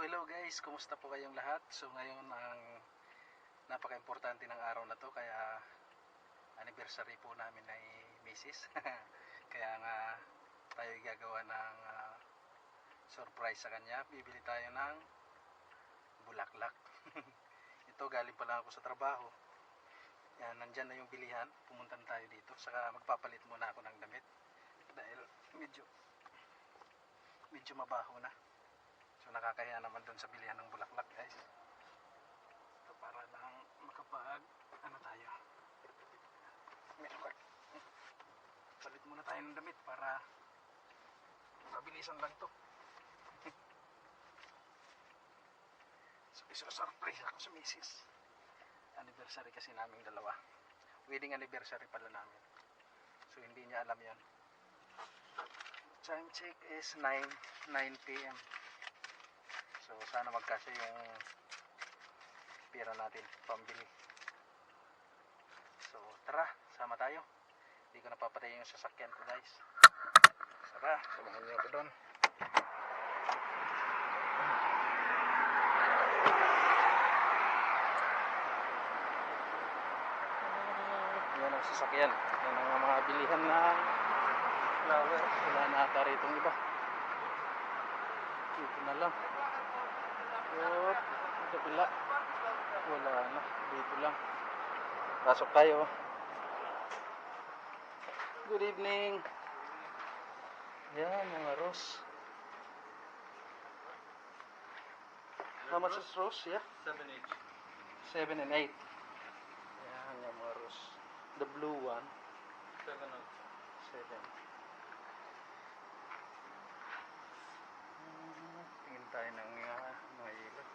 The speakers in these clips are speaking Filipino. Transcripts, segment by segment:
Hello guys, kumusta po kayong lahat? So ngayon ang napaka-importante ng araw na to, kaya anniversary po namin ay Mrs. Kaya nga tayo gagawa ng surprise sa kanya. Bibili tayo ng bulaklak. Ito galing pa lang ako sa trabaho. Yan, nandyan na yung bilihan. Pumunta na tayo dito. Saka magpapalit muna ako ng damit dahil medyo mabaho na. So nakakahiya naman dun sa bilihan ng bulaklak guys. So para lang makapag tayo. Palit muna tayo ng damit para mabilisan lang to. So isa-surprise ako sa misis. Anniversary kasi naming dalawa. Wedding anniversary pala namin. So hindi niya alam yan. Time check is 9 p.m. So sana magkasya yung pera natin pambili. So tara, sama tayo. Hindi ko napapatay yung sasakyan ko guys. Tara, samahan niyo ako doon. Yan ang sasakyan. Yan ang mga bilihan na flower. Wala na ata rito ng iba. Dito na lang. Yup, kabila. Wala na. Dito lang. Pasok tayo. Good evening. Yan, mga rose. How much is rose? Yeah? 7 each. 7 and 8. Yan, yung mga rose. The blue one. 7 also. 7. Tingin tayo ng mga ilaw.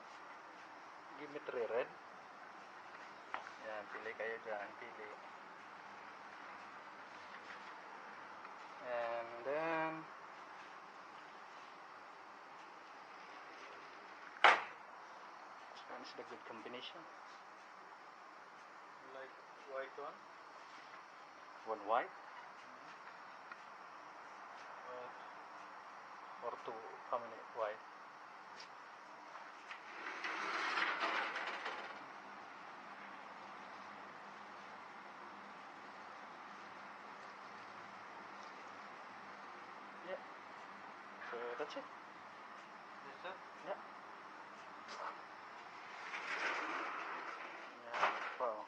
Give me 3 red. Yan, pili kayo dyan. Pili. And then this one is the good combination. Like white one? One white or two. How many white? Yeah. So that's it. Yes, sir. Yeah. Yeah. Wow.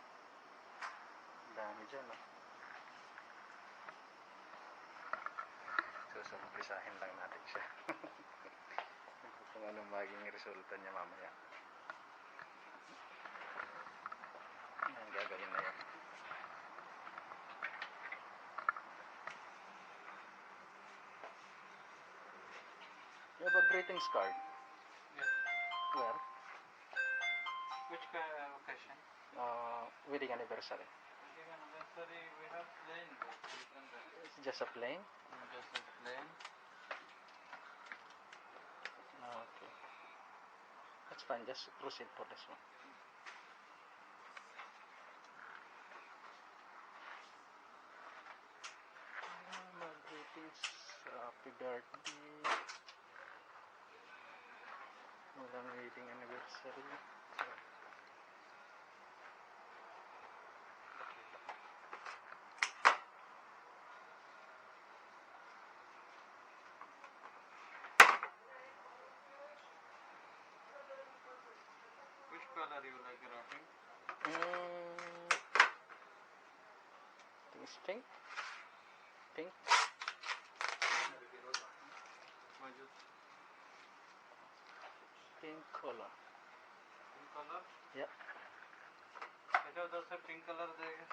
Dami dyan, no? So, sumpisahin lang natin siya. Kung anong maging resulta niya mamaya. Yan, gagawin na yan. You have a greetings card. Yes. Where? Which occasion? Wedding anniversary. Wedding anniversary, we have plain. It's just a plain? Just a plain. Okay. That's fine. Just proceed for this one. My greetings. Happy birthday. Walang wedding anniversary. Which color you like wrapping? I think it's pink. Pink. Pink color. Pink color? Yeah. अच्छा उधर से pink colour देगा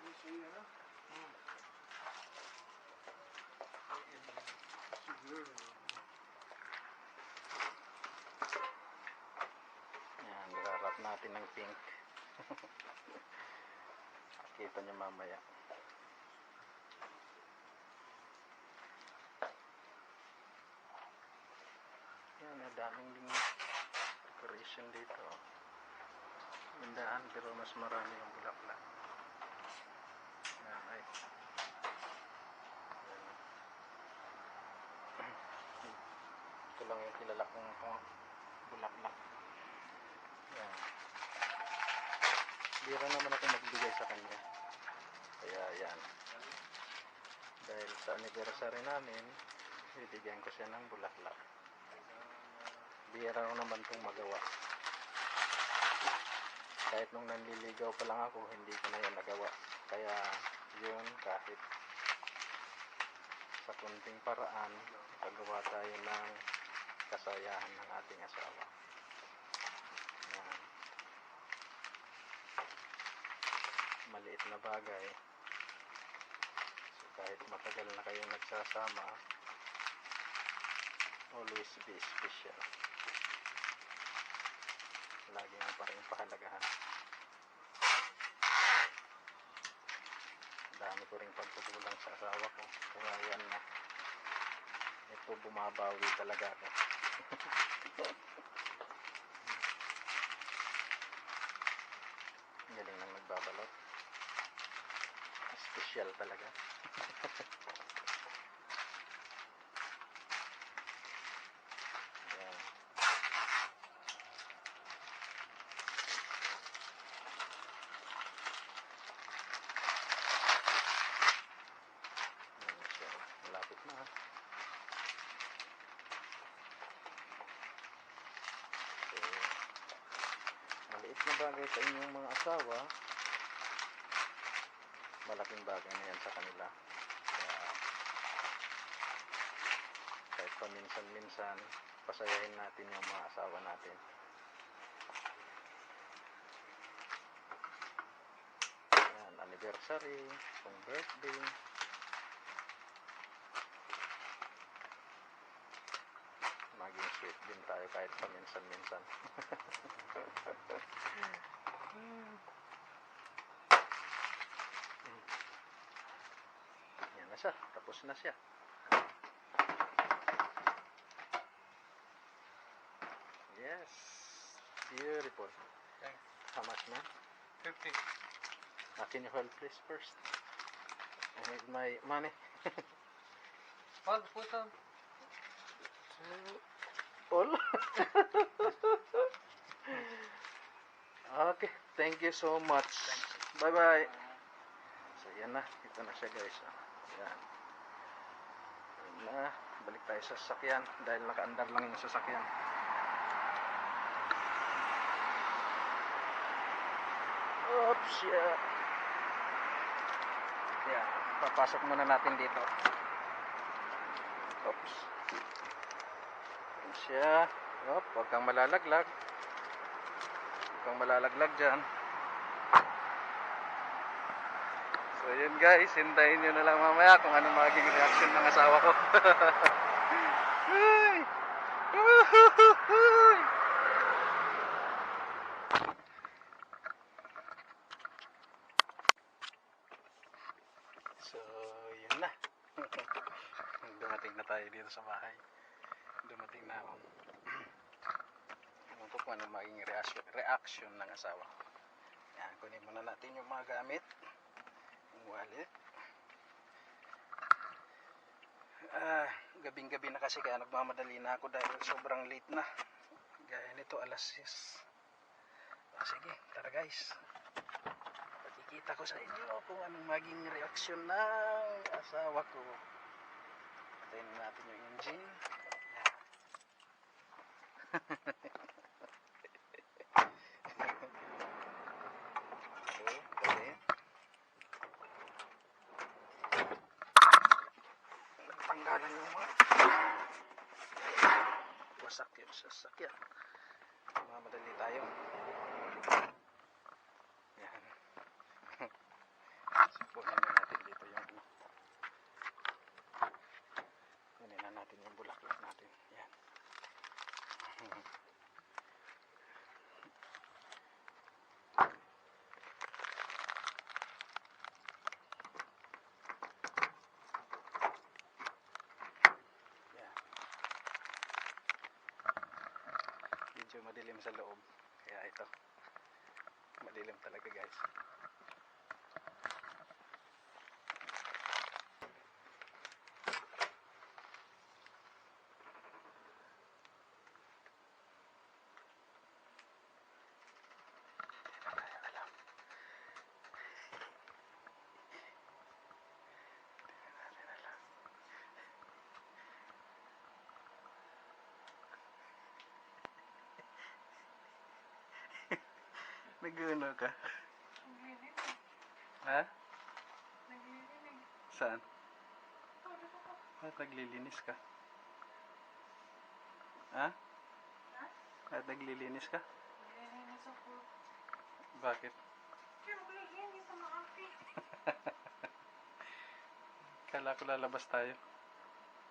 ये सही है ना Yan, nirarap natin ng pink. Kita niyo mamaya. Yan, daming decoration dito. Gandaan pero mas marami yung bulaklak. Yan, ay. lang yung kilala kong bulaklak. Yan. Bira naman ako magbigay sa kanya. Kaya yan. Dahil sa anniversary namin, bibigyan ko siya ng bulaklak. Bira naman itong magawa. Kahit nung nanliligaw pa lang ako, hindi ko na yan nagawa. Kaya yun, kahit sa kunting paraan, paggawa tayo ng kasayahan ng ating asawa. Yan. Maliit na bagay. So kahit matagal na kayong nagsasama, always be special. Lagi mo pa rin pahalagahan. Dami ko rin pagkukulang sa asawa ko. Kaya yan na. Ito bumabawi talaga ako. Galing nang nagbabalot. Special talaga. Yan. Yan siya. Malapit na. So, maliit na bagay sa inyong mga asawa, malaking bagay na yan sa kanila. Kaya kahit paminsan-minsan, pasayahin natin yung mga asawa natin. Yan, anniversary, kung birthday, maging sweet din tayo kahit paminsan-minsan. Yan na siya, tapos na siya. Yes, beautiful. Thanks. How much, man? 50. Can you hold please first? I need my money. All put on. All? Okay, thank you so much. Bye bye. So yan na, ito na siya guys. Yan. Yan na, balik tayo sa sasakyan dahil nakaandar lang yung sasakyan. Oops, yeah. Yan, papasok muna natin dito. Oops. Yan siya. Oop, huwag kang malalaglag. Huwag kang malalaglag dyan. So yun guys, hintayin nyo na lang mamaya kung anong magiging reaction ng asawa ko. Ay! Uhuhuhuy! So yun na. Dumating na tayo dito sa bahay. Dumating na ako. Ewan ko kung anong magiging reaction ng asawa ko. Yan, kunin muna natin yung mga gamit. Yung wallet. Gabing-gabi na kasi kaya nagmamadali na ako dahil sobrang late na. Gaya nito alas 6. Sige, tara guys. Pakikita ko sa inyo kung anong maging reaksyon ng asawa ko. Patayin natin yung engine. Okay, palit. Tanggalan yung mga wasak yung sasakyan. Mamadali tayo. Yan. Kunin na natin dito yung kunin na natin yung bulaklak natin. Yan. Yan. Medyo madilim sa loob. Kaya ito. Madilim talaga guys. Nag-ano ka? Naglilinig. Ha? Naglilinig. Saan? Sabi ko pa. Bakit naglilinis ka? Ha? Ha? Bakit naglilinis ka? Naglilinis ako. Bakit? Kaya maglilinis sa mga api. Kala ko lalabas tayo.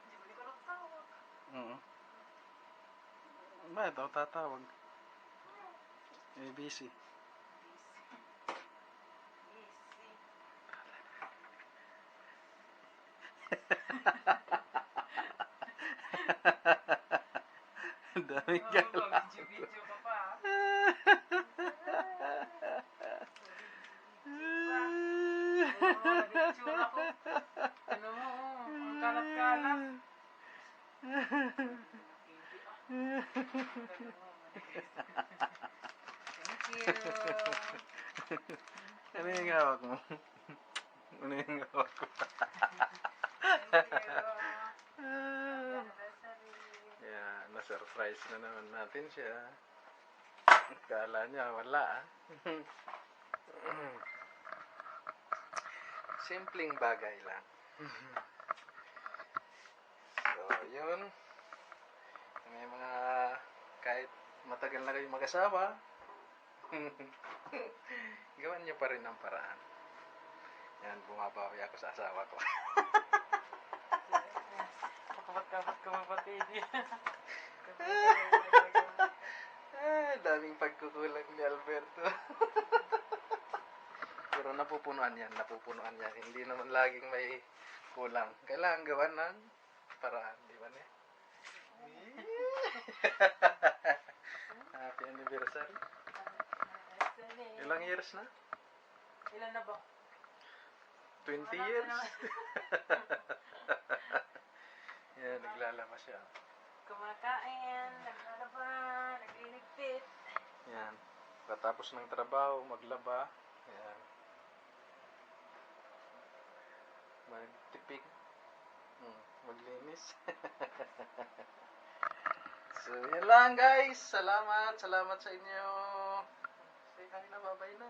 Hindi ko nagtawag. Oo. Bakit ako tatawag? Eh, busy. Easy. Ang daming Oo, gala. video ka pa. Nag-itsura ko. Ano mo, ang kalat-kalat. Thank you. Ano yung hawak mo? Ano yung hawak ko? Thank you. Yeah, na-surprise na naman natin siya. Kala niya wala ah. Simpleng bagay lang. So, yun. May mga kahit matagal na kayong mag-asawa, gawan niyo pa rin ang paraan. Yan, bumabawi ako sa asawa ko. Kapat-kapat ka mapatid. Daming pagkukulang ni Alberto. Pero napupunuan yan. Hindi naman laging may kulang. Kailangan gawan ng paraan, di ba ne? Happy anniversary. Ilang years na? Ilan na ba? 20 years. Yan, naglalaba siya. Kumakain, naglalaba, nagliligpit. Yan. Pagkatapos ng trabaho, maglaba. Yan. Magtipik. Maglinis. So, yun lang guys. Salamat sa inyo. Say hi na, bye-bye na.